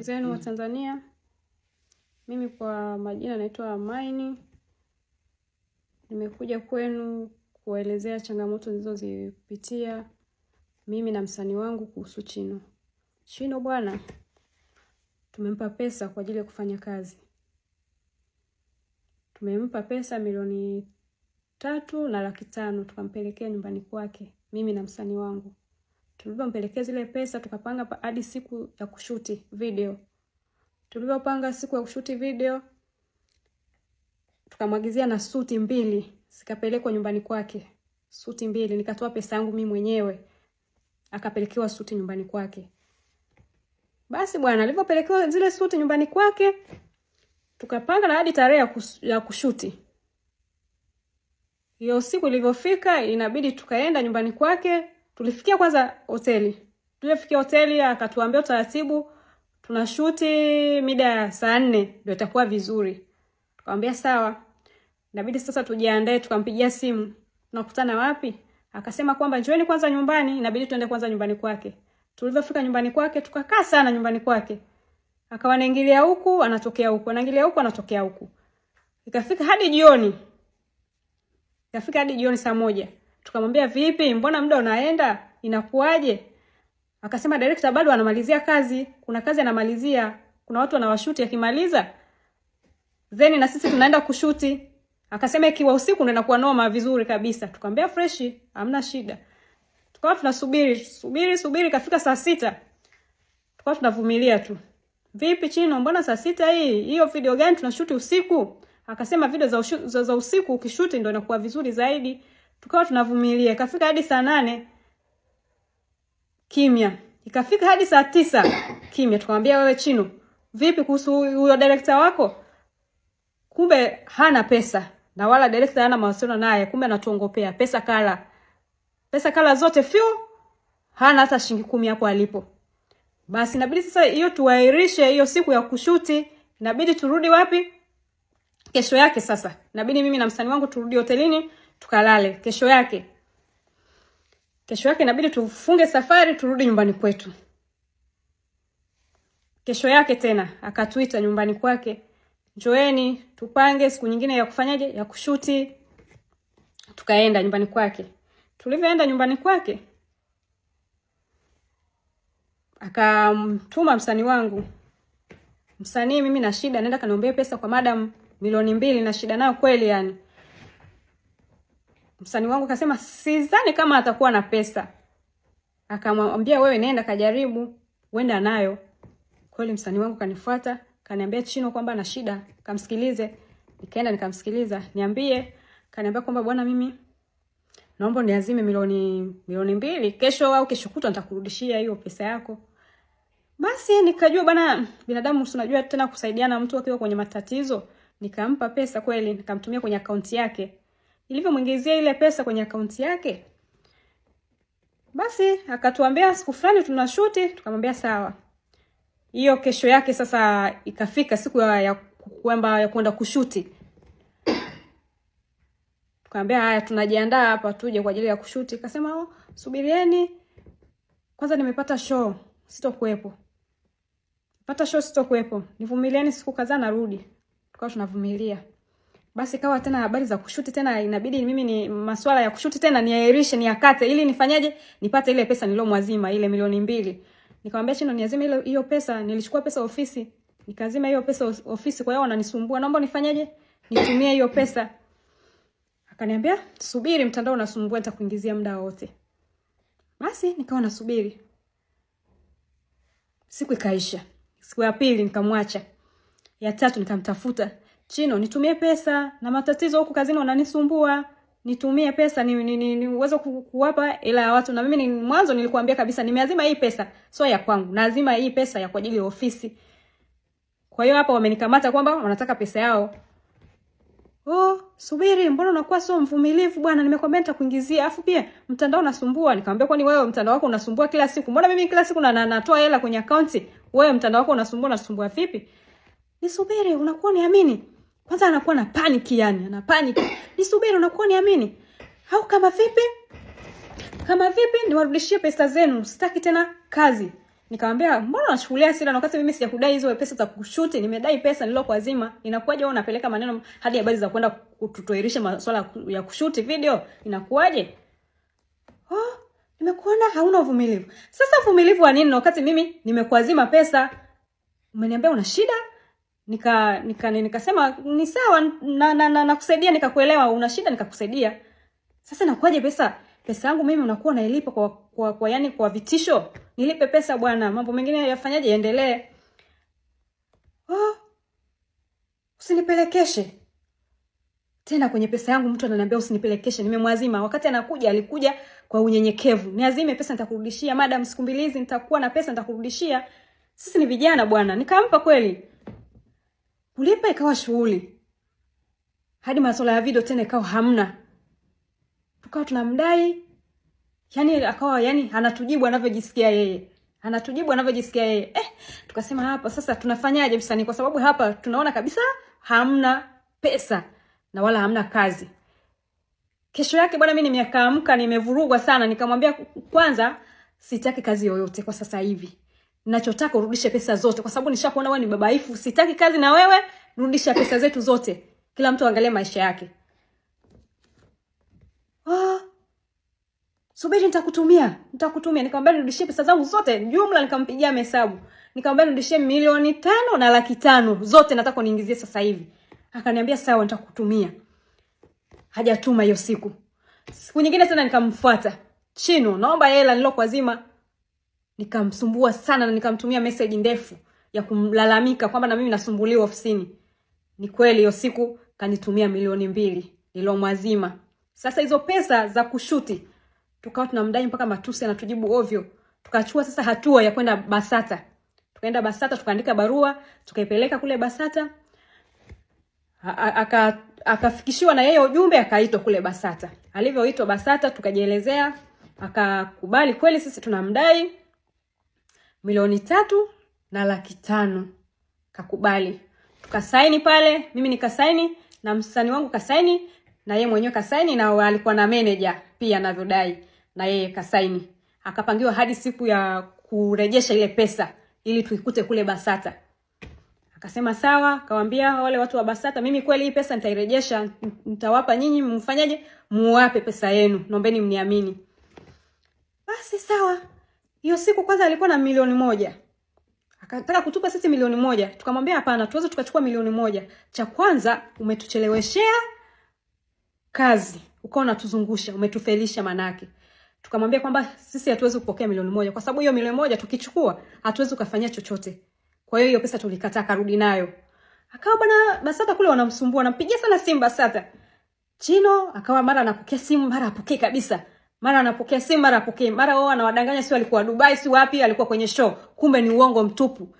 zenu wa Tanzania. Mimi kwa majina naitwa Amaini. Nimekuja kwenu kuelezea changamoto nilizozipitia mimi na msanii wangu kuhusu Chino. Chino bwana, tumempa pesa kwa ajili ya kufanya kazi. Tumempa pesa milioni 3,500,000 tukampelekea nyumbani kwake mimi na msanii wangu. Tulipompelekea zile pesa tukapanga hadi siku ya kushuti video. Tulipopanga siku ya kushuti video tukamwagizia na suti 2 zikapelekwa nyumbani kwake. Suti 2 nikatoa pesa yangu mimi mwenyewe. Akapelekewa suti nyumbani kwake. Basi bwana alipopelekewa zile suti nyumbani kwake tukapanga na hadi tarehe ya kushuti. Hiyo siku ilivyofika inabidi tukaenda nyumbani kwake. Tulifikia kwanza hoteli. Tulifikia hoteli akatuambia utaratibu tunashuti mida ya saa 4 ndio itakuwa vizuri. Tukamwambia sawa. Inabidi sasa tujiandae, tukampigia simu. Tunakutana wapi? Akasema kwamba njooni kwanza nyumbani, inabidi tuende kwanza nyumbani kwake. Tulipofika nyumbani kwake tukakaa sana nyumbani kwake. Akawa anaingilia huku, anatokea huku, anaingilia huku, anatokea huku. Ikafika hadi jioni. Ikafika hadi jioni saa 1. Tukamwambia vipi? Mbona muda unaenda? Inakuaje? Akasema director bado anamalizia kazi. Kuna kazi anamalizia. Kuna watu wanawashuti akimaliza. Then na sisi tunaenda kushuti. Akasema ikiwa usiku ndio inakuwa noma vizuri kabisa. Tukamwambia fresh, hamna shida. Tukawa tunasubiri kafika saa 6. Tukawa tunavumilia tu. Vipi Chino, mbona saa 6 hii? Hiyo video gani tunashuti usiku? Akasema video za usiku ukishuti ndio inakuwa vizuri zaidi. Tukawa tunavumilia. Kafika hadi saa 8. Kimya. Ikafika hadi saa 9. Kimya. Tukamwambia wewe Chino, vipi kuhusu huyo director wako? Kumbe hana pesa. Na wala director hana mawasiliano naye, kumbe anatuongopea pesa kala. Pesa kala zote hana hata shilingi 10 hapo alipo. Basi inabidi sasa hiyo tuairishe hiyo siku ya kushuti. Inabidi turudi wapi? Kesho yake sasa. Inabidi mimi na msanii wangu turudi hotelini tukalale. Kesho yake inabidi tufunge safari turudi nyumbani kwetu. Kesho yake tena akatuita nyumbani kwake. Njoeni tupange siku nyingine ya kufanyaje, ya kushuti. Tukaenda nyumbani kwake. Tulivyoenda nyumbani kwake akamtuma msanii wangu. Msanii mimi na shida, naenda kaniombee pesa kwa madam milioni 2 na shida nayo kweli yani. Msanii wangu akasema sidhani kama atakuwa na pesa. Akamwambia wewe nenda kajaribu, uenda nayo. Kweli msanii wangu kanifuata, kaniambia Chino kwamba ana shida, kamsikilize. Nikaenda nikamsikiliza, niambie. Kaniambia kwamba bwana mimi naomba niazime milioni 2, kesho au kesho kutwa nitakurudishia hiyo pesa yako. Basi nikajua bwana binadamu unajua tena kusaidiana mtu akiwa kwenye matatizo. Nikampa pesa kweli, nikamtumia kwenye akaunti yake. Nilivyomuingizia ile pesa kwenye akaunti yake, basi akatuambia siku fulani tunashuti, tukamwambia sawa. Hiyo kesho yake sasa ikafika siku ya kwenda kushuti. Tukamwambia haya tunajiandaa hapa tuje kwa ajili ya kushuti. Akasema subirieni. Kwanza nimepata show, sitokuepo. Nivumilieni siku kadhaa narudi. Tukawa tunavumilia. Basi kawa tena habari za kushuti tena inabidi mimi ni masuala ya kushuti tena niairishe niakate ili nifanyaje nipate ile pesa nilomwazima ile milioni 2. Nikamwambia Chino niazime hiyo pesa, nilichukua pesa ofisi. Nikazima hiyo pesa ofisi kwa hiyo wananisumbua. Naomba nifanyaje? Nitumie hiyo pesa. Akaniambia subiri mtandao unasumbua nitakuingizia muda wote. Basi nikawa nasubiri. Siku ikaisha. Siku ya pili nikamwacha. Ya 3 nikamtafuta. Chino nitumie pesa na matatizo huku kazini wananisumbua. Nitumie pesa niweze kuwapa hela ya watu na mimi mwanzo nilikuambia kabisa nimeazima hii pesa sio ya kwangu. Naazima hii pesa ya kwa ajili ya ofisi. Kwa hiyo hapa wamenikamata kwamba wanataka pesa yao. Subiri mbona unakuwa sio mvumilivu bwana, nimekwambia nitakuingizia. Afu pia mtandao unasumbua. Nikamwambia kwani wewe mtandao wako unasumbua kila siku? Mbona mimi kila siku natoa hela kwenye akaunti? Wewe mtandao wako unasumbua vipi? Nisubiri unakuwa niamini. Kwanza anakuwa na panic yani, ana panic. Nisubiri unakuwa niamini. Au kama vipi niwarudishie pesa zenu, sitaki tena kazi. Nikamwambia, mbona unachukulia hasira na wakati mimi sijakudai hizo pesa za kushuti, nimedai pesa nilokuazima. Inakuwaje wewe unapeleka maneno hadi habari za kwenda kututoirisha masuala ya kushuti video? Inakuwaje? Oh, nimekuona hauna uvumilivu. Sasa uvumilivu wa nini na wakati mimi nimekuazima pesa? Umeniambia una shida? Nikasema ni sawa na kusaidia, nikakuelewa una shida nikakusaidia. Sasa inakuwaje pesa yangu mimi unakuwa nailipa kwa yani kwa vitisho? Nilipe pesa bwana, mambo mengine yafanyaje yaendelee. Oh, usinipelekeshe tena kwenye pesa yangu. Mtu ananiambia usinipelekeshe, nimemwazima. Wakati alikuja kwa unyenyekevu. Niazime pesa nitakurudishia, madam siku mbili hizi nitakuwa na pesa nitakurudishia. Sisi ni vijana bwana. Nikampa kweli. Kulipa ikawa shughuli. Hadi masuala ya video tena ikawa hamna. Tukawa tunamdai. Yani akawa anatujibu anavyojisikia yeye. Tukasema hapa sasa tunafanyaje msanii, kwa sababu hapa tunaona kabisa hamna pesa na wala hamna kazi. Kesho yake bwana mimi nimekaamka nimevurugwa sana, nikamwambia kwanza sitaki kazi yoyote kwa sasa hivi. Ninachotaka urudishe pesa zote kwa sababu nishakuona wewe ni babaifu. Sitaki kazi na wewe, rudisha pesa zetu zote. Kila mtu angalie maisha yake. Subiri nitakutumia. Nikamwambia nirudishie pesa zangu zote. Jumla nikampigia hesabu. Nikamwambia nirudishie 5,500,000 zote nataka uniingizie sasa hivi. Akaniambia sawa nitakutumia. Hajatuma hiyo siku. Siku nyingine tena nikamfuata. Chino, naomba hela nilokuazima. Nikamsumbua sana na nikamtumia message ndefu ya kumlalamika kwamba na mimi nasumbuliwa ofisini. Ni kweli hiyo siku kanitumia 2,000,000 nilomwazima. Sasa hizo pesa za kushuti tukawa tunamdai mpaka matusi anatujibu ovyo. Tukachukua sasa hatua ya kwenda BASATA. Tukaenda BASATA tukaandika barua, tukaipeleka kule BASATA. Akafikishiwa na yeye ujumbe, akaitwa kule BASATA. Alivyoitwa BASATA tukajielezea, akakubali kweli sisi tunamdai 3,500,000. Kakubali. Tukasaini pale, mimi nikasaini na msanii wangu kasaini na yeye mwenyewe kasaini na alikuwa na manager pia anavyodai na yeye kasaini. Akapangiwa hadi siku ya kurejesha ile pesa ili tuikute kule BASATA. Akasema sawa, kawaambia wale watu wa BASATA, mimi kweli hii pesa nitairejesha, nitawapa nyinyi, mfanyaje? Muwape pesa yenu, naombeni mniamini. Basi sawa. Hiyo siku kwanza alikuwa na 1,000,000. Akataka kutupa sisi 1,000,000. Tukamwambia hapana, tuweze tukachukua 1,000,000. Cha kwanza umetucheleweshea kazi, ukawa unatuzungusha, umetufelisha manake. Tukamwambia kwamba sisi hatuwezi kupokea 1,000,000 kwa sababu hiyo 1,000,000 tukichukua hatuwezi kufanyia chochote. Kwa hiyo pesa tulikataa, karudi nayo. Akawa bwana BASATA kule wanamsumbua, anampigia sana simu BASATA. Chino akawa mara anapokea simu, mara apokee kabisa. Mara anapokea simu, mara apokee. Mara wao anawadanganya sio alikuwa Dubai, si wapi, alikuwa kwenye show. Kumbe ni uongo mtupu.